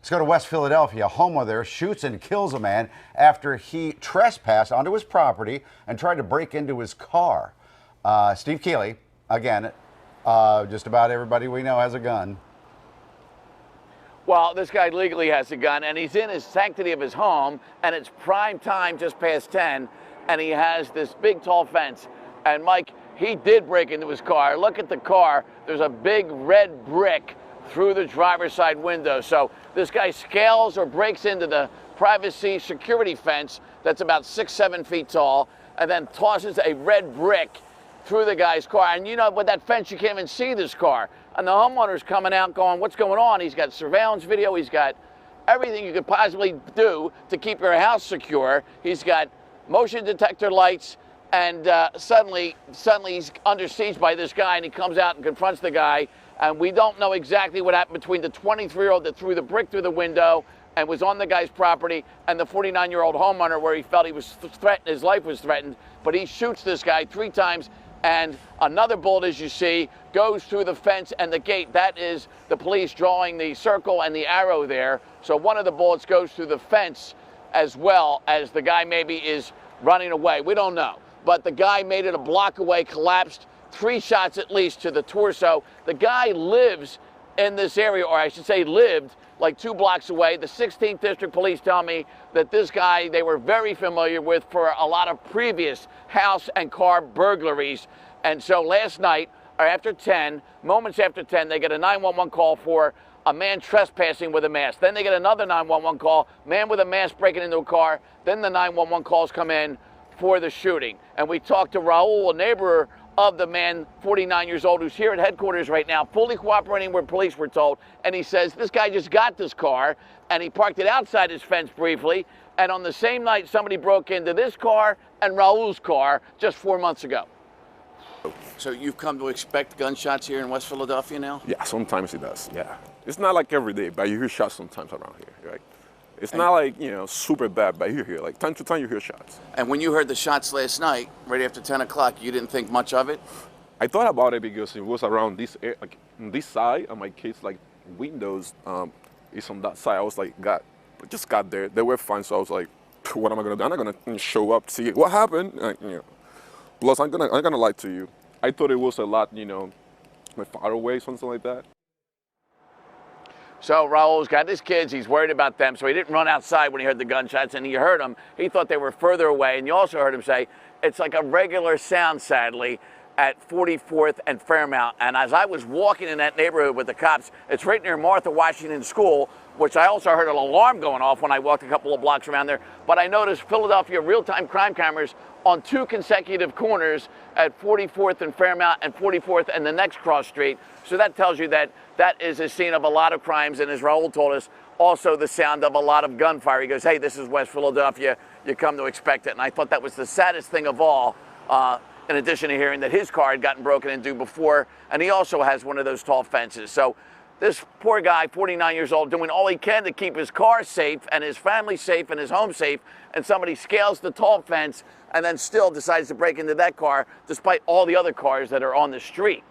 Let's go to West Philadelphia. A homeowner there shoots and kills a man after he trespassed onto his property and tried to break into his car. Steve Keeley, again, just about everybody we know has a gun. Well, this guy legally has a gun, and he's in his sanctity of his home, and it's prime time, just past 10, and he has this big, tall fence. And, Mike, he did break into his car. Look at the car. There's a big red brick through the driver's side window. So this guy scales or breaks into the privacy security fence that's about 6-7 feet tall, and then tosses a red brick through the guy's car. And you know, with that fence, you can't even see this car. And the homeowner's coming out going, what's going on? He's got surveillance video. He's got everything you could possibly do to keep your house secure. He's got motion detector lights. And suddenly he's under siege by this guy, and he comes out and confronts the guy. And we don't know exactly what happened between the 23-year-old that threw the brick through the window and was on the guy's property and the 49-year-old homeowner, where he felt he was threatened, his life was threatened. But he shoots this guy 3 times, and another bullet, as you see, goes through the fence and the gate. That is the police drawing the circle and the arrow there. So one of the bullets goes through the fence as well as the guy maybe is running away. We don't know. But the guy made it a block away, collapsed, 3 shots at least to the torso. The guy lives in this area, or I should say lived, like 2 blocks away. The 16th District Police tell me that this guy they were very familiar with for a lot of previous house and car burglaries. And so last night, or after 10, moments after 10, they get a 911 call for a man trespassing with a mask. Then they get another 911 call, man with a mask breaking into a car. Then the 911 calls come in for the shooting. And we talked to Raul, a neighbor of the man, 49 years old, who's here at headquarters right now, fully cooperating with police, we're told. And he says this guy just got this car, and he parked it outside his fence briefly. And on the same night, somebody broke into this car and Raul's car just 4 months ago. So you've come to expect gunshots here in West Philadelphia now? Yeah, sometimes it does, yeah. It's not like every day, but you hear shots sometimes around here, right? It's not like, you know, super bad, but you hear, like, time to time you hear shots. And when you heard the shots last night, right after 10 o'clock, you didn't think much of it? I thought about it because it was around this area, like, on this side, and my kids, like, windows is on that side. I was like, just got there. They were fine, so I was like, what am I gonna do? I'm not gonna show up to see what happened. You know. Plus, I'm gonna lie to you. I thought it was a lot, you know, far away, something like that. So Raul's got his kids, he's worried about them, so he didn't run outside when he heard the gunshots, and he heard them. He thought they were further away, and you also heard him say, it's like a regular sound, sadly, at 44th and Fairmount. And as I was walking in that neighborhood with the cops, it's right near Martha Washington School, which I also heard an alarm going off when I walked a couple of blocks around there. But I noticed Philadelphia real-time crime cameras on 2 consecutive corners at 44th and Fairmount and 44th and the next cross street. So that tells you that that is a scene of a lot of crimes, and as Raul told us, also the sound of a lot of gunfire. He goes, hey, this is West Philadelphia. You come to expect it. And I thought that was the saddest thing of all, in addition to hearing that his car had gotten broken into before, and he also has one of those tall fences. So this poor guy, 49 years old, doing all he can to keep his car safe and his family safe and his home safe, and somebody scales the tall fence and then still decides to break into that car despite all the other cars that are on the street.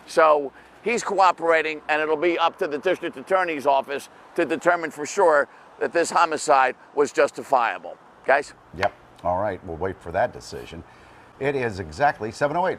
So he's cooperating, and it'll be up to the district attorney's office to determine for sure that this homicide was justifiable. Guys? Yep. All right. We'll wait for that decision. It is exactly 7:08.